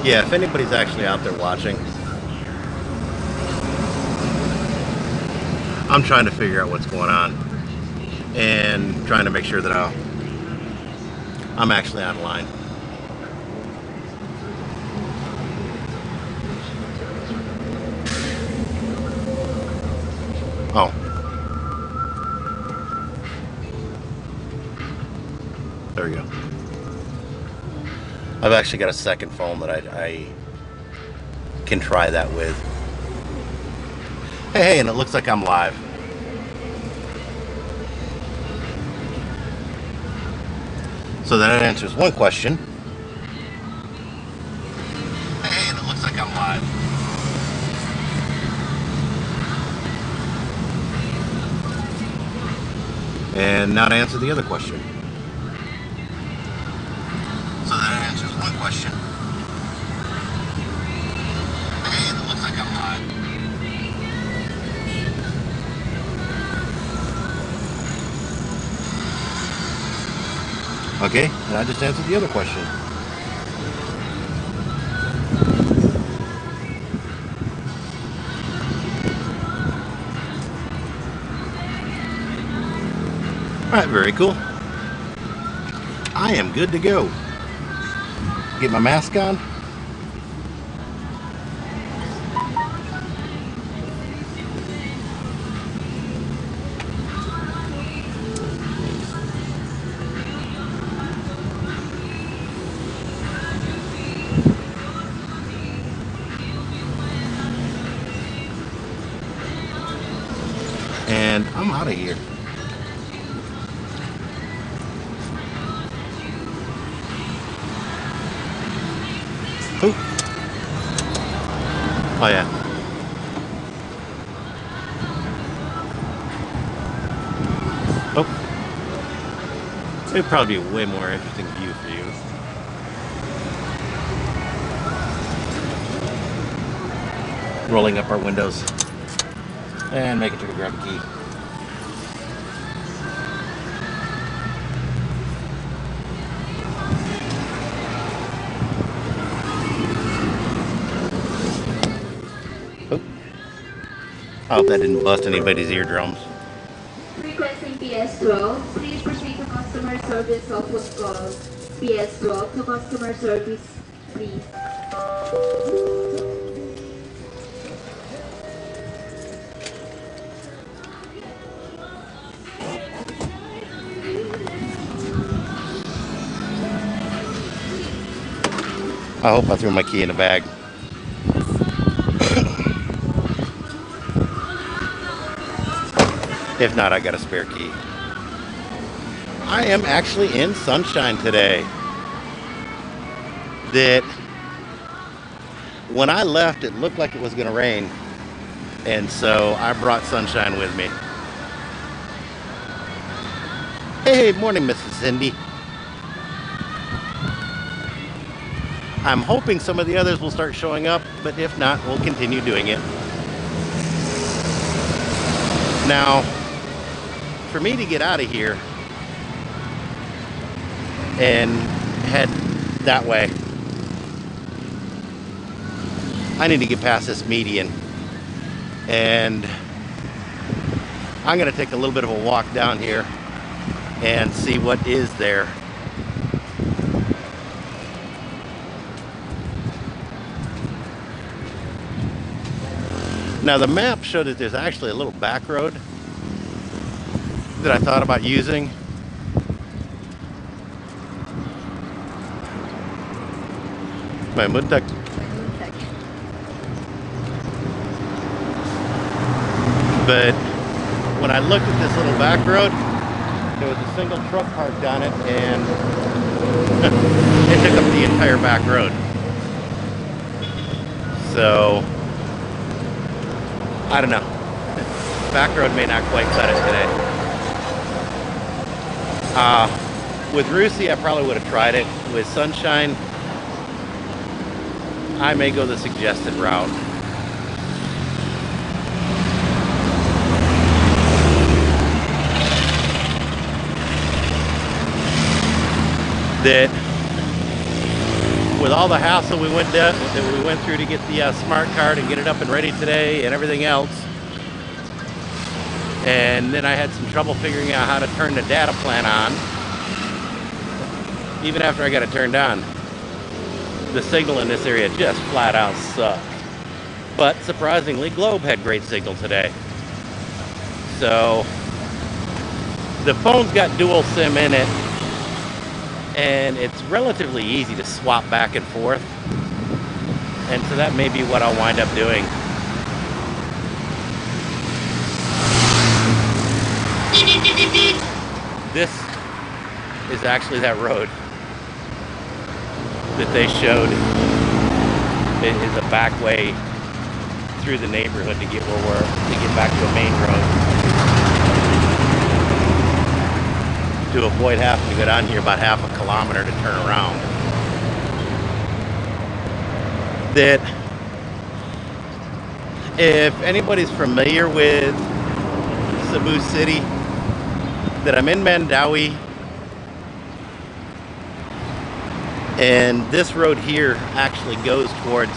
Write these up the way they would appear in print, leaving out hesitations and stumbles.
Yeah, if anybody's actually out there watching, I'm trying to figure out what's going on and trying to make sure that I'm actually online. Oh. There we go. I've actually got a second phone that I can try that with. Hey, and it looks like I'm live. So that answers one question. Hey, and it looks like I'm live. And now to answer the other question. So that answers one question. Hey, and it looks like I'm live. Okay, and I just answered the other question. Alright, very cool. I am good to go. Get my mask on. And I'm out of here. Oh. Oh yeah. Oh. It'd probably be a way more interesting view for you. Rolling up our windows and making sure to grab a key. Oh. I hope that didn't bust anybody's eardrums. Requesting PS12, please proceed to customer service cell phone call. PS12 to customer service, please. I hope I threw my key in the bag. If not, I got a spare key. I am actually in sunshine today. That when I left, it looked like it was going to rain. And so I brought sunshine with me. Hey, morning, Mrs. Cindy. I'm hoping some of the others will start showing up, but if not, we'll continue doing it. Now, for me to get out of here and head that way, I need to get past this median. And I'm going to take a little bit of a walk down here and see what is there. Now the map showed that there's actually a little back road that I thought about using. My muntak. But when I looked at this little back road, there was a single truck parked on it, and it took up the entire back road. So I don't know. Back road may not quite cut it today. With Rusey, I probably would have tried it. With Sunshine, I may go the suggested route. That with all the hassle we went through to get the smart card and get it up and ready today and everything else, and then I had some trouble figuring out how to turn the data plan on. Even after I got it turned on, the signal in this area just flat out sucked. But surprisingly, Globe had great signal today. So the phone's got dual SIM in it, and it's relatively easy to swap back and forth. And so that may be what I'll wind up doing. This is actually that road that they showed. It is a back way through the neighborhood to get back to a main road. To avoid having to go down here about half a kilometer to turn around. That if anybody's familiar with Cebu City, that I'm in Mandaue, and this road here actually goes towards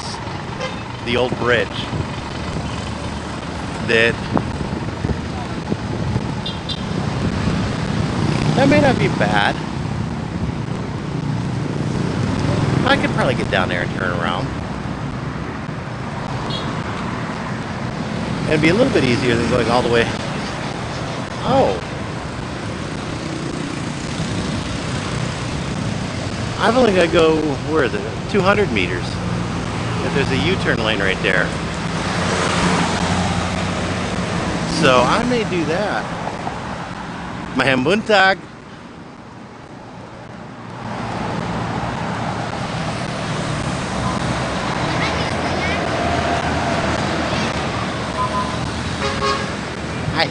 the old bridge. That may not be bad. I could probably get down there and turn around. It'd be a little bit easier than going all the way. Oh. I've only got to go, where is it? 200 meters. If there's a U-turn lane right there. So I may do that. Mahambuntag. Hi.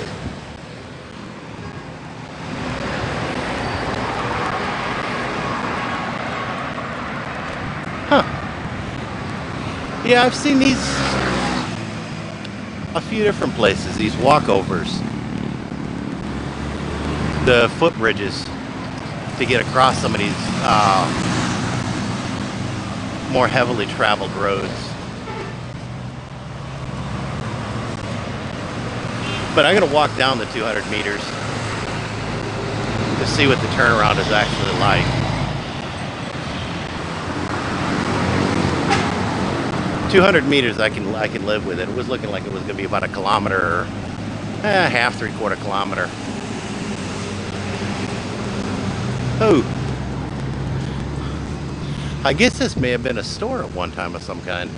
Huh. Yeah, I've seen these a few different places, these walkovers. The footbridges to get across some of these more heavily traveled roads. But I'm going to walk down the 200 meters to see what the turnaround is actually like. 200 meters I can live with it. It was looking like it was going to be about a kilometer or half, 3/4 kilometer. Oh, I guess this may have been a store at one time of some kind.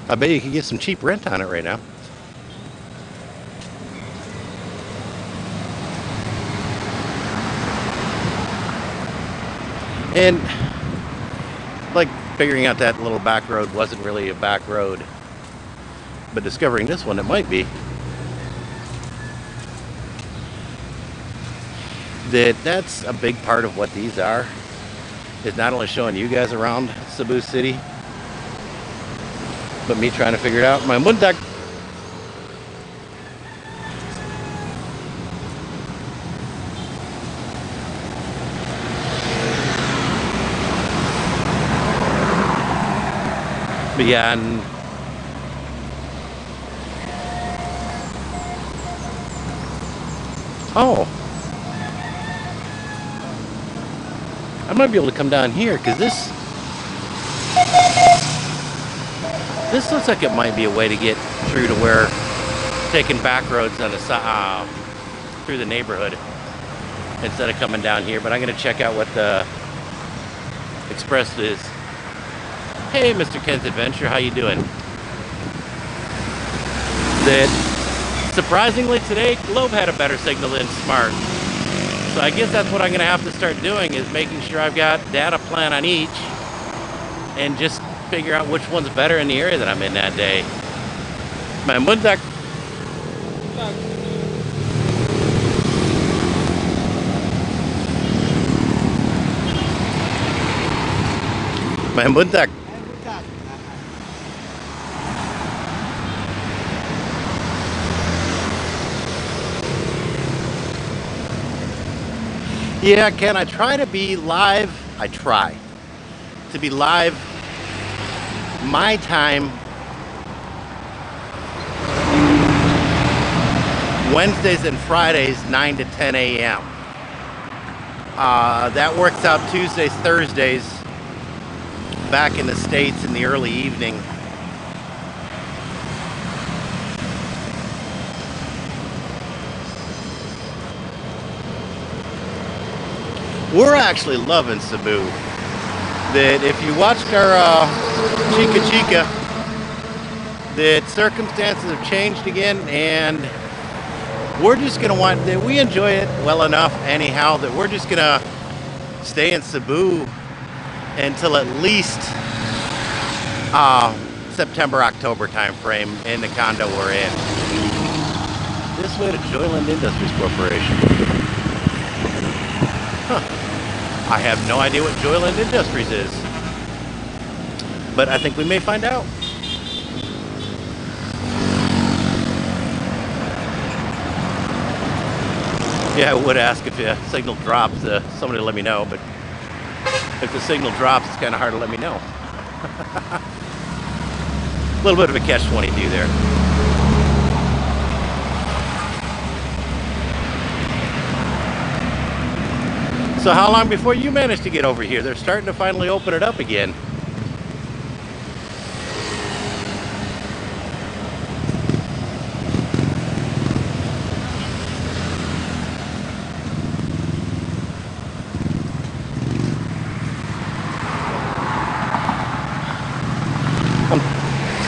I bet you could get some cheap rent on it right now. And like figuring out that little back road wasn't really a back road, but discovering this one, it might be. That's a big part of what these are, is not only showing you guys around Cebu City, but me trying to figure it out. My mundak. But yeah, and oh, I might be able to come down here because this looks like it might be a way to get through to where taking back roads on the through the neighborhood instead of coming down here. But I'm going to check out what the express is. Hey, Mr. Ken's Adventure, how you doing? Surprisingly today, Globe had a better signal than Smart. So I guess that's what I'm going to have to start doing, is making sure I've got data plan on each and just figure out which one's better in the area that I'm in that day. My mundak. My mundak. Yeah, Ken, I try to be live. I try to be live my time Wednesdays and Fridays, 9 to 10 a.m. That works out Tuesdays, Thursdays, back in the States in the early evening. We're actually loving Cebu. That if you watched our Chica Chica, that circumstances have changed again, and we're just gonna want that we enjoy it well enough anyhow that we're just gonna stay in Cebu until at least September, October time frame in the condo we're in. This way to Joyland Industries Corporation. Huh. I have no idea what Joyland Industries is, but I think we may find out. Yeah, I would ask if the signal drops, somebody let me know, but if the signal drops, it's kind of hard to let me know. A little bit of a catch-22 there. So how long before you managed to get over here? They're starting to finally open it up again. I'm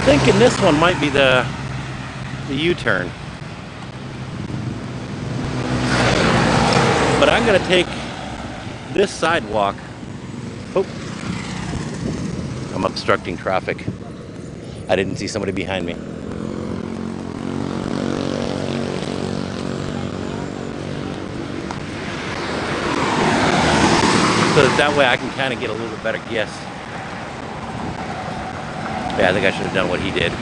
thinking this one might be the U-turn. But I'm going to take this sidewalk. Oh, I'm obstructing traffic. I didn't see somebody behind me. So that way I can kind of get a little bit better guess. Yeah, I think I should have done what he did.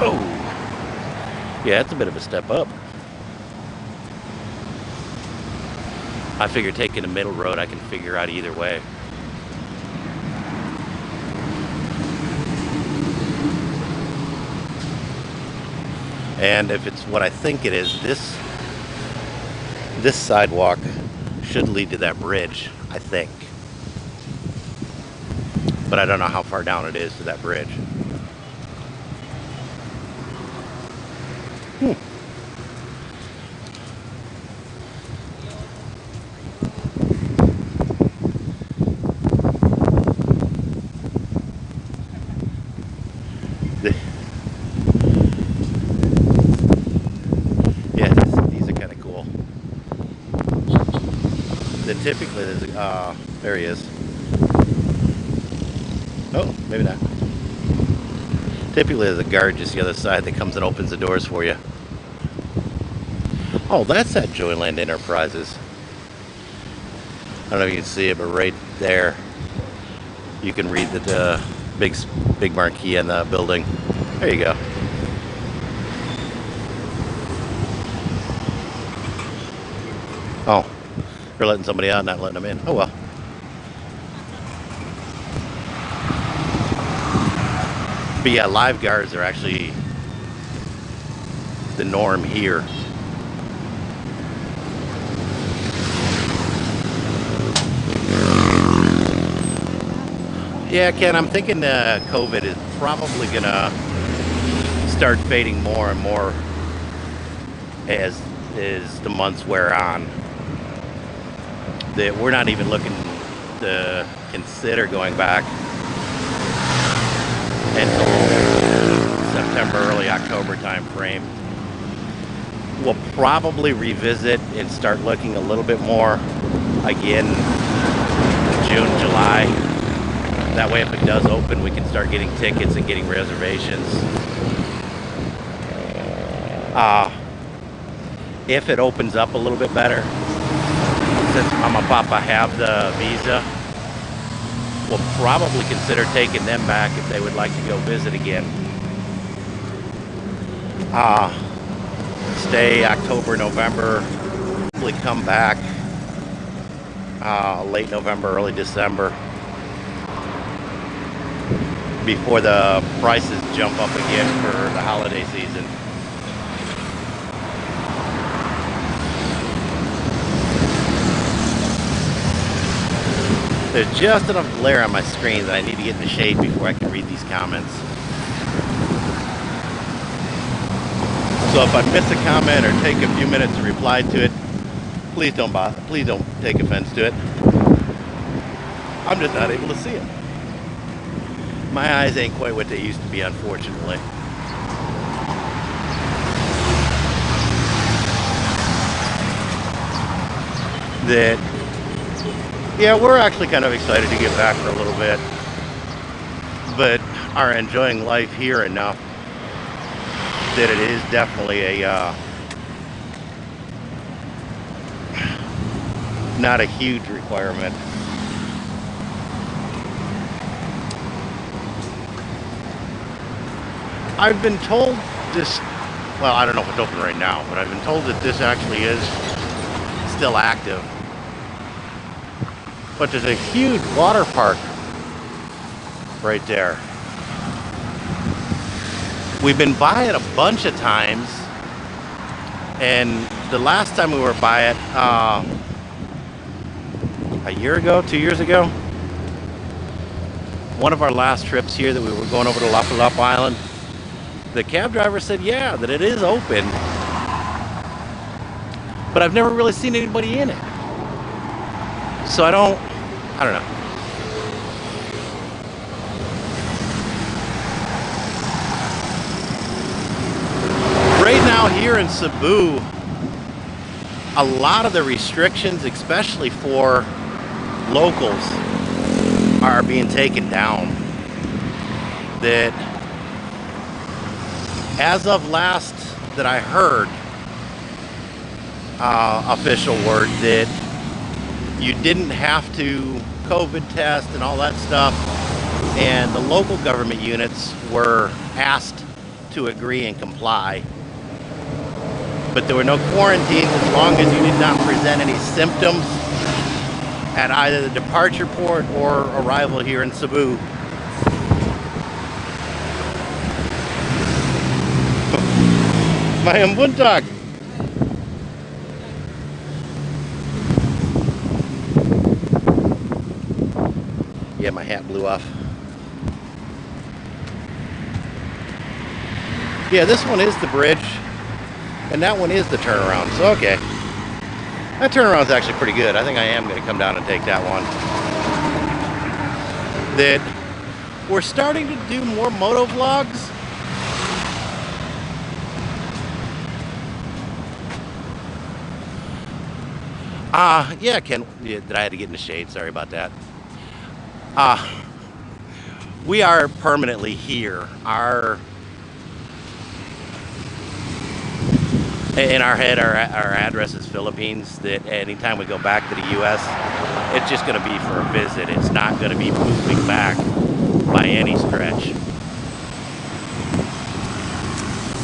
Oh, yeah, it's a bit of a step up. I figure taking the middle road, I can figure out either way. And if it's what I think it is, this sidewalk should lead to that bridge, I think. But I don't know how far down it is to that bridge. Yeah, these are kind of cool. Then typically there's there he is. Oh, maybe not. Typically there's a guard just the other side that comes and opens the doors for you. Oh, that's at Joyland Enterprises. I don't know if you can see it, but right there you can read the big marquee on the building. There you go. Oh, they're letting somebody out, not letting them in. Oh well. But yeah, live guards are actually the norm here. Yeah, Ken, I'm thinking COVID is probably gonna start fading more and more as the months wear on. That we're not even looking to consider going back until September, early October time frame. We'll probably revisit and start looking a little bit more again June, July. That way if it does open, we can start getting tickets and getting reservations. If it opens up a little bit better, since Mama and Papa have the visa, we'll probably consider taking them back if they would like to go visit again. Uh, Stay October, November, hopefully come back late November, early December, before the prices jump up again for the holiday season. There's just enough glare on my screen that I need to get in the shade before I can read these comments. So if I miss a comment or take a few minutes to reply to it, please don't take offense to it. I'm just not able to see it. My eyes ain't quite what they used to be, unfortunately. Yeah, we're actually kind of excited to get back for a little bit, but are enjoying life here enough that it is definitely a not a huge requirement. I've been told this, well, I don't know if it's open right now, but I've been told that this actually is still active. But there's a huge water park right there. We've been by it a bunch of times, and the last time we were by it, a year ago, 2 years ago, one of our last trips here that we were going over to Lapalapa Island, the cab driver said, yeah, that it is open, but I've never really seen anybody in it. So I don't know. Right now here in Cebu, a lot of the restrictions, especially for locals, are being taken down. That as of last that I heard, official word, that you didn't have to COVID test and all that stuff, and the local government units were asked to agree and comply. But there were no quarantines as long as you did not present any symptoms at either the departure port or arrival here in Cebu. Mayang buntag. Yeah, my hat blew off. Yeah, this one is the bridge, and that one is the turnaround. So, okay. That turnaround is actually pretty good. I think I am going to come down and take that one. That we're starting to do more moto vlogs. Yeah, Ken, yeah, I had to get in the shade. Sorry about that. We are permanently here. In our head, our address is Philippines. That anytime we go back to the U.S., it's just going to be for a visit. It's not going to be moving back by any stretch.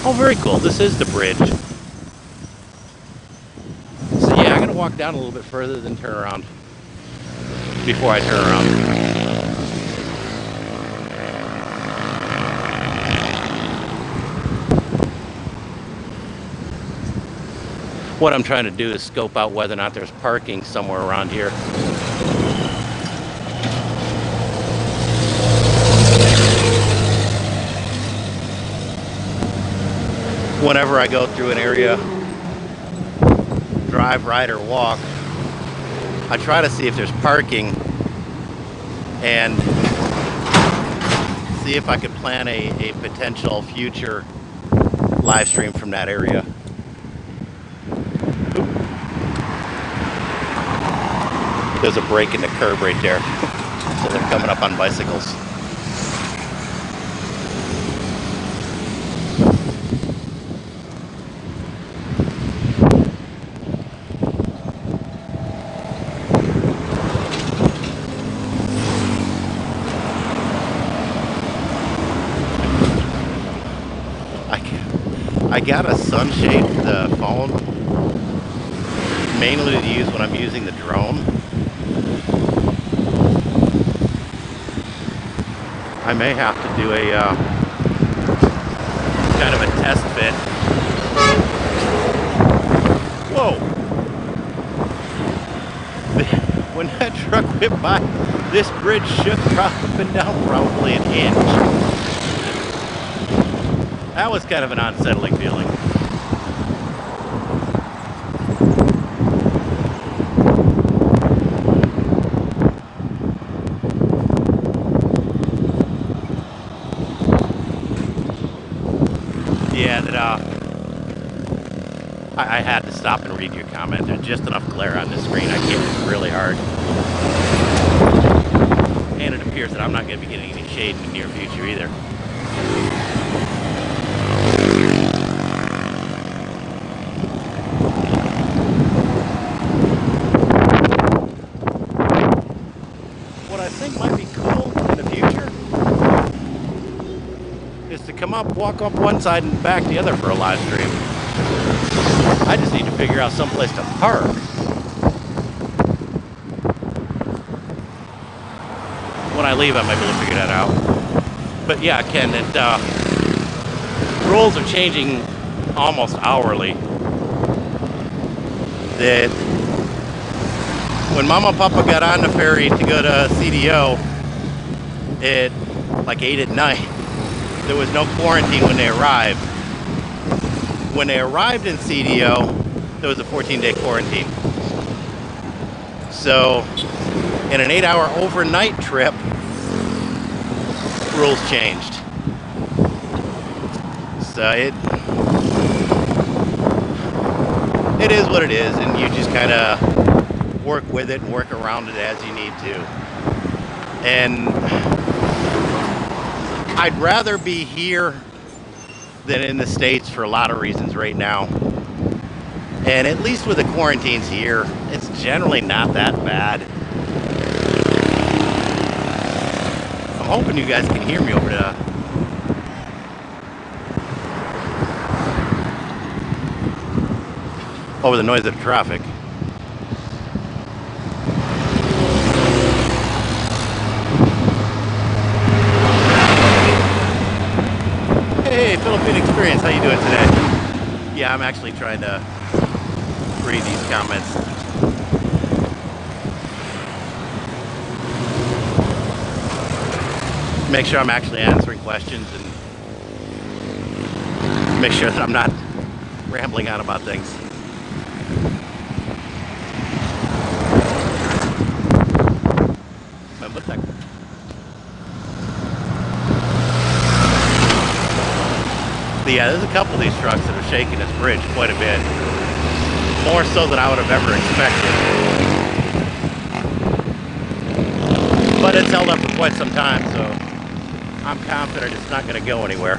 Oh, very cool. This is the bridge. So yeah, I'm going to walk down a little bit further, then turn around before I turn around. What I'm trying to do is scope out whether or not there's parking somewhere around here. Whenever I go through an area, drive, ride, or walk, I try to see if there's parking and see if I could plan a potential future live stream from that area. There's a break in the curb right there. So they're coming up on bicycles. I got a sunshade for the phone, mainly to use when I'm using the drone. I may have to do a kind of a test fit. Whoa! When that truck whipped by, this bridge shook up and down probably an inch. That was kind of an unsettling feeling. Yeah, I had to stop and read your comment. There's just enough glare on this screen. I can't. It's really hard. And it appears that I'm not going to be getting any shade in the near future either. What I think might be cool in the future is to come up, walk up one side and back the other for a live stream. I just need to figure out someplace to park. When I leave, I might be able to figure that out. But yeah, Ken, rules are changing almost hourly. That when Mama and Papa got on the ferry to go to CDO at like 8 at night, there was no quarantine when they arrived. When they arrived in CDO, there was a 14-day quarantine. So, in an 8-hour overnight trip, rules changed. So it is what it is, and you just kind of work with it and work around it as you need to. And I'd rather be here than in the States for a lot of reasons right now. And at least with the quarantines here, it's generally not that bad. I'm hoping you guys can hear me over the noise of the traffic. Hey, Philippine Experience, how you doing today? Yeah, I'm actually trying to read these comments. Make sure I'm actually answering questions and make sure that I'm not rambling on about things. Yeah, there's a couple of these trucks that are shaking this bridge quite a bit. More so than I would have ever expected. But it's held up for quite some time, so I'm confident it's not going to go anywhere.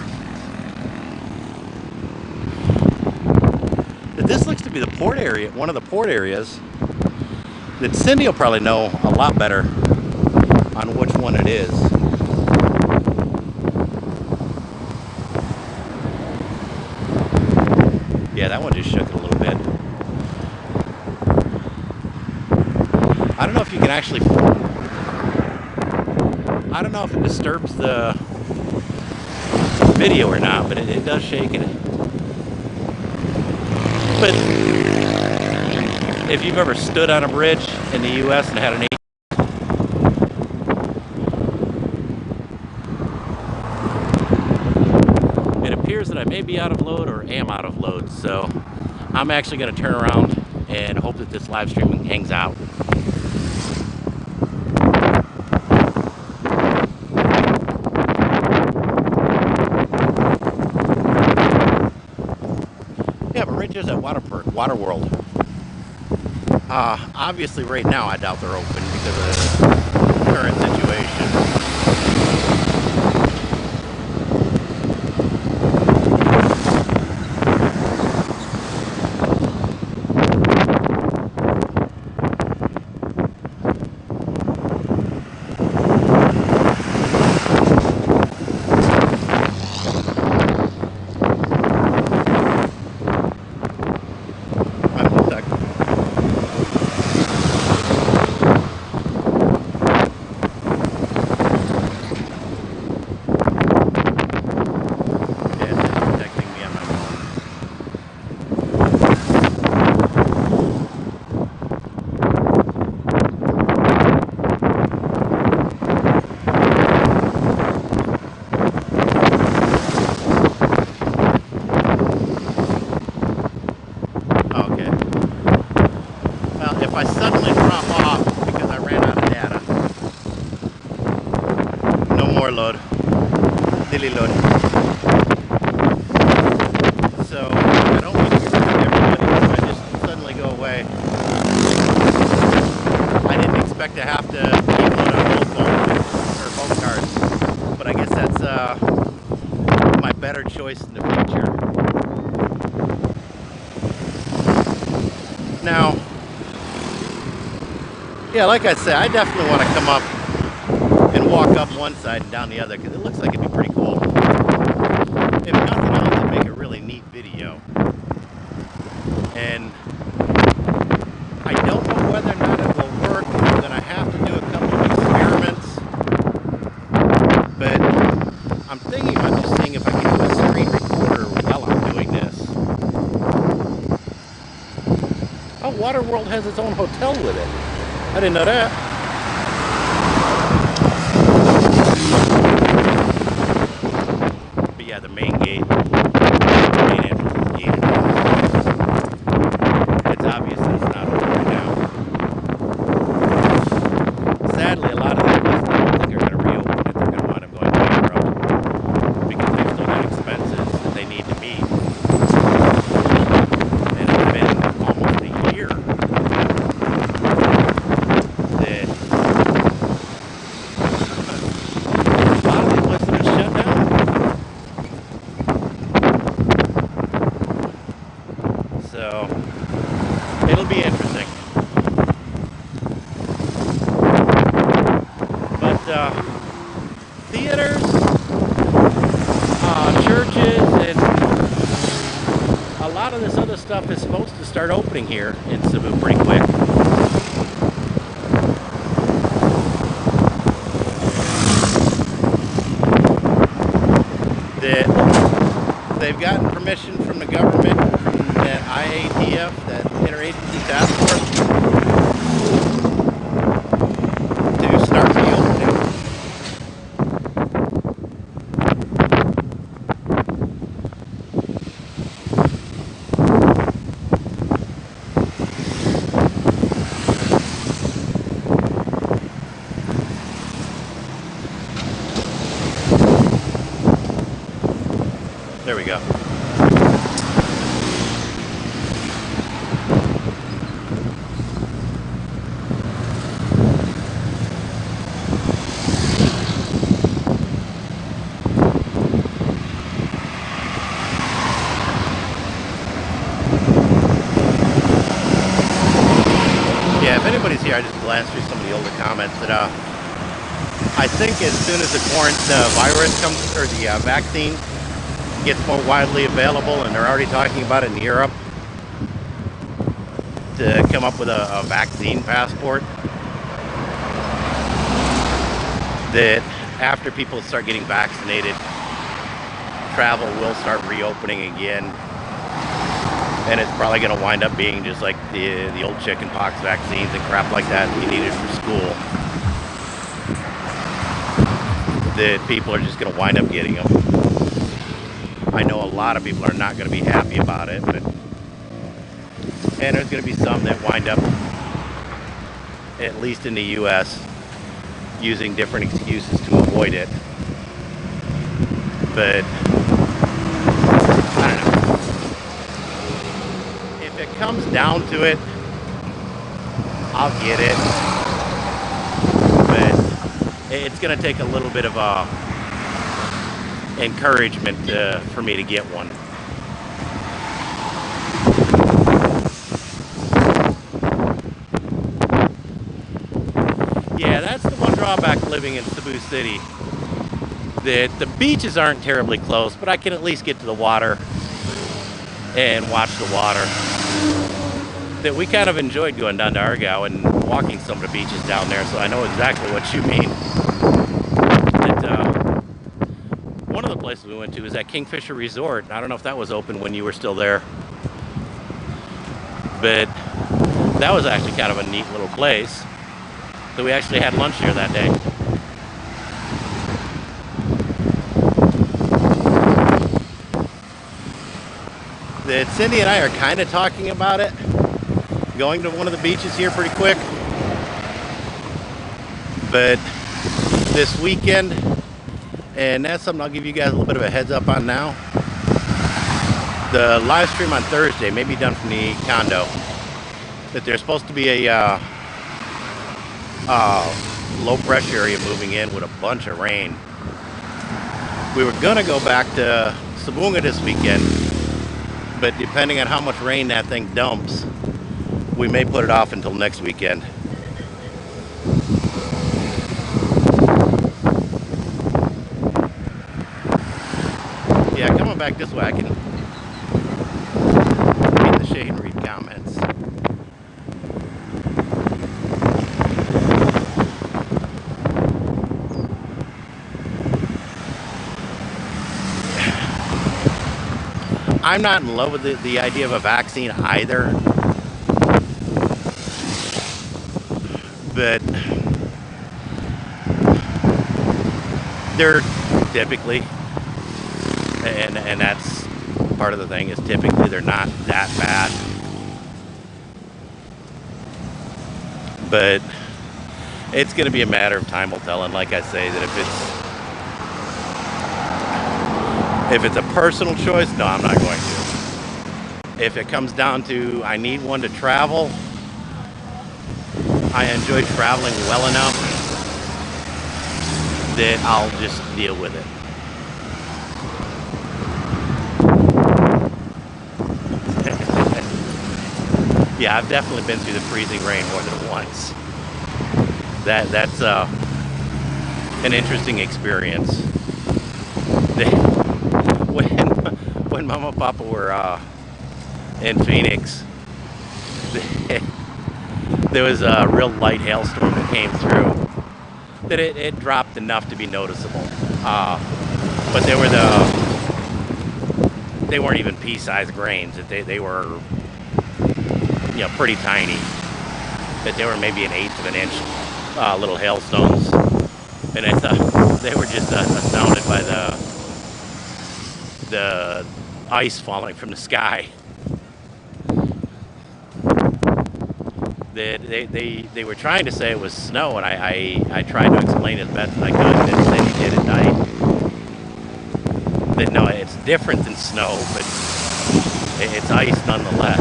This looks to be the port area, one of the port areas that Cindy will probably know a lot better on which one it is. Yeah, that one just shook it a little bit. I don't know if you can actually... I don't know if it disturbs the video or not, but it does shake it. But if you've ever stood on a bridge in the U.S. and had an that I may be out of load or am out of load, so I'm actually going to turn around and hope that this live streaming hangs out. Yeah, but right there's at Water World. Obviously right now I doubt they're open because of the current situation. I suddenly drop off because I ran out of data. No more load. Daily load. So I don't mean to be rude to everybody. I just suddenly go away. I didn't expect to have to keep load on both cars, but I guess that's my better choice in the future. Now, yeah, like I said, I definitely want to come up and walk up one side and down the other because it looks like it'd be pretty cool. If nothing else, it'd make a really neat video. And I don't know whether or not it will work. I'm going to have to do a couple of experiments. But I'm thinking about just seeing if I can do a screen recorder while I'm doing this. Oh, Waterworld has its own hotel with it. I didn't know that. But yeah, the main gate, the main entrance is gated. It's obvious that it's not open right now. Sadly, a lot of the places I don't think are going to reopen it. They're going to wind up going bankrupt because they've still got expenses that they need to meet. And it's been almost a year that a lot of these places have been shut down. So it'll be interesting. But theaters, churches, and a lot of this other stuff is supposed to start opening here in Cebu pretty quick. They've gotten permission from the government, from that IATF, that Interagency Task Force, to start reopening. There we go. Yeah, if anybody's here, I just glanced through some of the older comments that I think as soon as the virus comes, or the vaccine gets more widely available, and they're already talking about it in Europe, to come up with a vaccine passport, that after people start getting vaccinated, travel will start reopening again, and it's probably going to wind up being just like the old chicken pox vaccines and crap like that you needed for school, that people are just going to wind up getting them. I know a lot of people are not going to be happy about it, and there's going to be some that wind up, at least in the U.S., using different excuses to avoid it. But I don't know. If it comes down to it, I'll get it. But it's going to take a little bit of encouragement for me to get one. Yeah, that's the one drawback living in Cebu City. That the beaches aren't terribly close, but I can at least get to the water and watch the water. That we kind of enjoyed going down to Argao and walking some of the beaches down there, so I know exactly what you mean. One of the places we went to was at Kingfisher Resort. I don't know if that was open when you were still there, but that was actually kind of a neat little place. So we actually had lunch here that day. That Cindy and I are kind of talking about it, going to one of the beaches here pretty quick. But this weekend, and that's something I'll give you guys a little bit of a heads up on now. The live stream on Thursday may be done from the condo. That there's supposed to be a low pressure area moving in with a bunch of rain. We were gonna go back to Sabunga this weekend, but depending on how much rain that thing dumps, we may put it off until next weekend. Yeah, coming back this way, I can be in the shade and read comments. I'm not in love with the idea of a vaccine either, but they're typically, and that's part of the thing, is typically they're not that bad. But it's going to be a matter of time will tell, and like I say, that if it's a personal choice, no, I'm not going to. If it comes down to I need one to travel, I enjoy traveling well enough that I'll just deal with it. Yeah, I've definitely been through the freezing rain more than once. That's an interesting experience. When Mama and Papa were in Phoenix, there was a real light hailstorm that came through. That it dropped enough to be noticeable, but they weren't even pea-sized grains. That they were, you know, pretty tiny. That they were maybe 1/8 of an inch little hailstones, and I thought they were just astounded by the ice falling from the sky. They were trying to say it was snow, and I tried to explain as best as I could, and then he did at night. That no, it's different than snow, but it's ice nonetheless.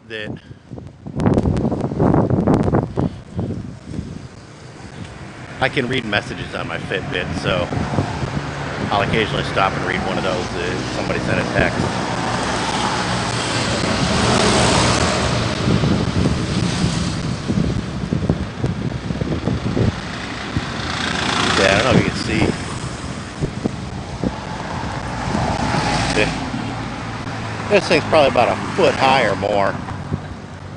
That I can read messages on my Fitbit, so I'll occasionally stop and read one of those if somebody sent a text. Yeah, I don't know if you can see. This thing's probably about 1 foot high or more.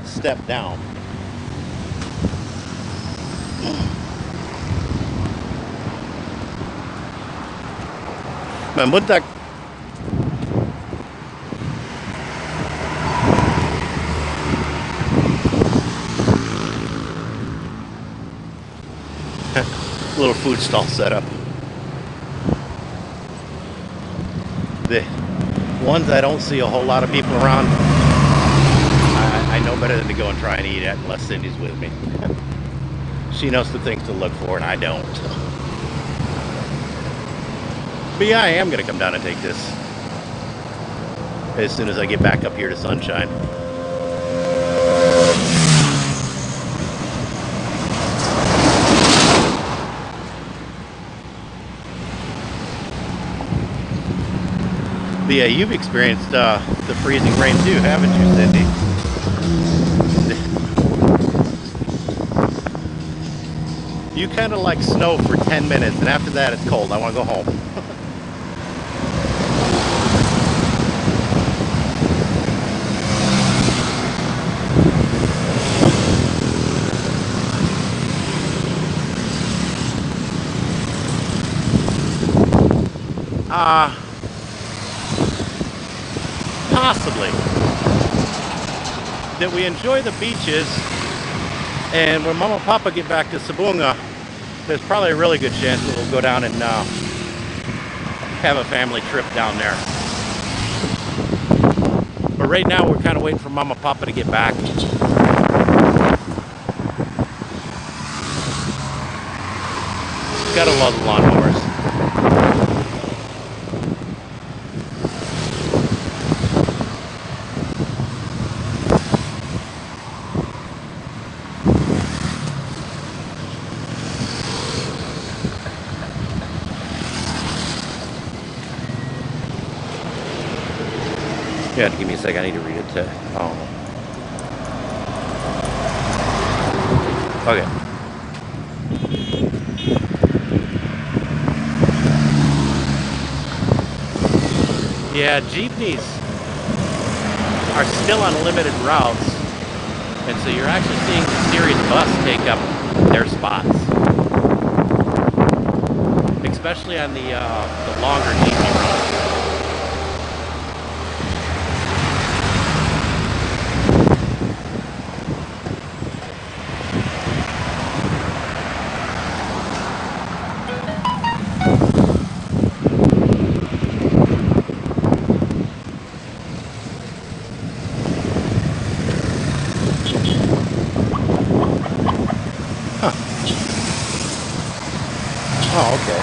Step down. Man, what that? Little food stall setup. The ones I don't see a whole lot of people around. I know better than to go and try and eat at unless Cindy's with me. She knows the things to look for, and I don't. But yeah, I am going to come down and take this as soon as I get back up here to Sunshine. But yeah, you've experienced the freezing rain too, haven't you, Cindy? You kind of like snow for 10 minutes, and after that it's cold. I want to go home. Possibly. that we enjoy the beaches, and when Mama and Papa get back to Sabunga, there's probably a really good chance that we'll go down and have a family trip down there. But right now we're kind of waiting for Mama and Papa to get back. Gotta love the lawnmowers. You have to give me a sec. I need to read it to. Oh. Okay. Yeah, jeepneys are still on limited routes, and so you're actually seeing the Sirius bus take up their spots, especially on the longer jeepney routes. Oh, okay. I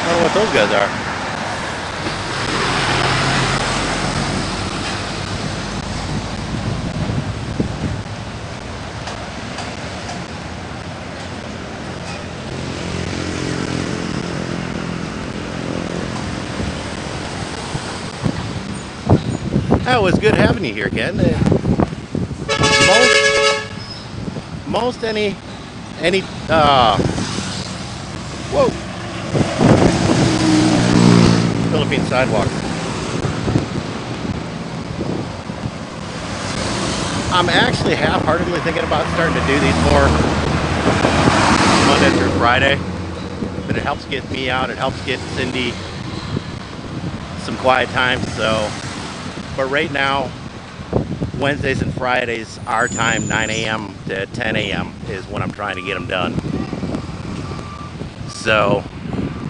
don't know what those guys are. That was good having you here, Ken. Most any whoa, Philippine sidewalk. I'm actually half-heartedly thinking about starting to do these more Monday through Friday, but it helps get me out. It helps get Cindy some quiet time. So, but right now, Wednesdays and Fridays, our time, 9 a.m. to 10 a.m. is when I'm trying to get them done. So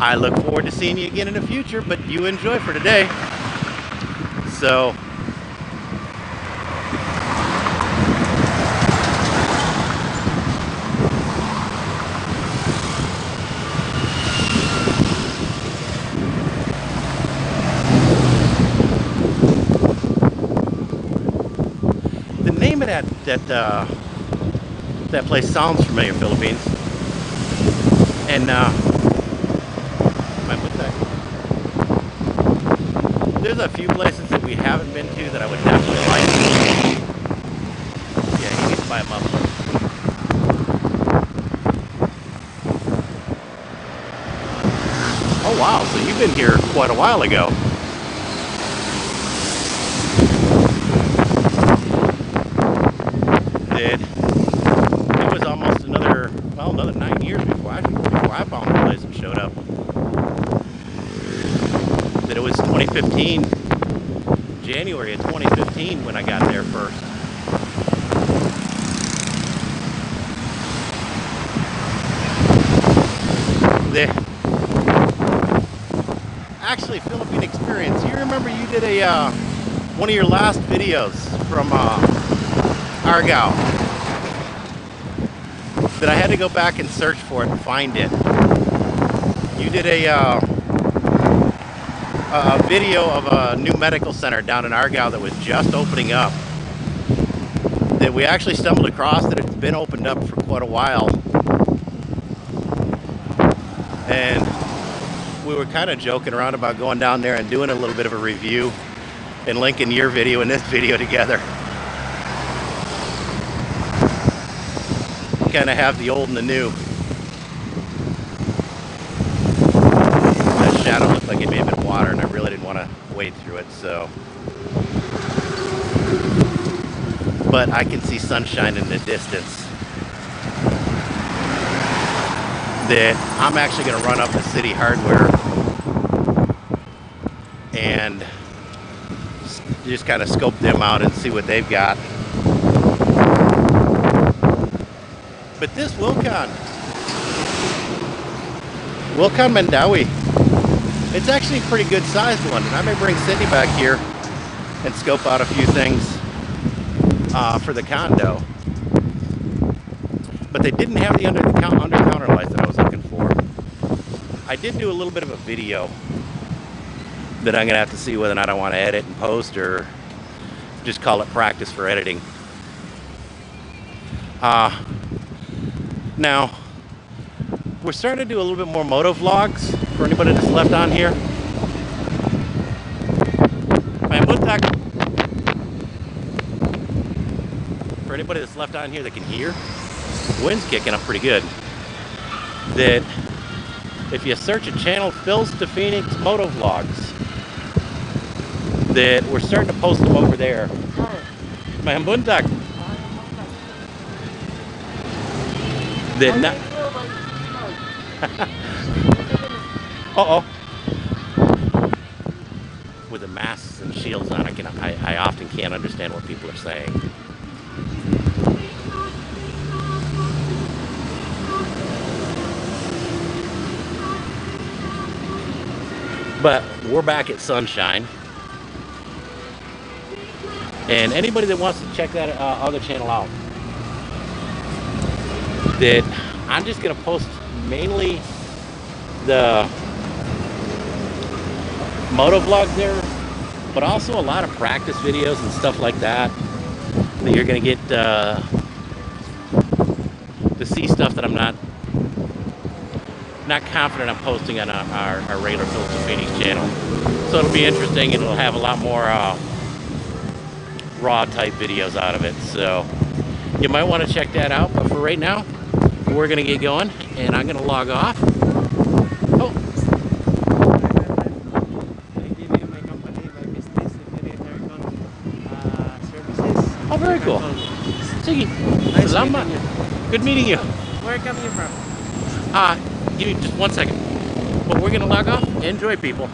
I look forward to seeing you again in the future, but you enjoy for today. So the name of that place sounds familiar, Philippines. And there's a few places that we haven't been to that I would definitely like. Yeah, he needs to buy a muffler. Oh wow, so you've been here quite a while ago. It was almost another 9 years before I found the place and showed up. That it was 2015, January of 2015 when I got there first. Actually, Philippine Experience, you remember you did a one of your last videos from Argao that I had to go back and search for it and find it. You did a video of a new medical center down in Argao that was just opening up, that we actually stumbled across, that it's been opened up for quite a while, and we were kind of joking around about going down there and doing a little bit of a review and linking your video and this video together. Kind of have the old and the new. That shadow looked like it may have been water, and I really didn't want to wade through it, so. But I can see sunshine in the distance. That I'm actually going to run up to City Hardware and just kind of scope them out and see what they've got. But this Wilcon Mandaue, it's actually a pretty good sized one, and I may bring Sydney back here and scope out a few things for the condo. But they didn't have the under counter lights that I was looking for. I did do a little bit of a video that I'm gonna have to see whether or not I want to edit and post or just call it practice for editing. Now we're starting to do a little bit more moto vlogs for anybody that's left on here. For anybody that's left on here that can hear, the wind's kicking up pretty good. That if you search a channel, Phil's to Phoenix Moto Vlogs, that we're starting to post them over there. Mandaue. That not. Uh-oh. With the masks and shields on, I often can't understand what people are saying. But we're back at Sunshine. And anybody that wants to check that other channel out, that I'm just going to post mainly the moto vlogs there, but also a lot of practice videos and stuff like that, that you're going to get to see stuff that I'm not confident I'm posting on our regular Phil's to Phoenix channel. So it'll be interesting, and it'll have a lot more raw type videos out of it. So you might want to check that out. But for right now, we're gonna get going, and I'm gonna log off. Oh. Oh, very cool. Sige. Salamat. Good meeting you. Where are you coming from? Give me just 1 second. But we're gonna log off. Enjoy, people.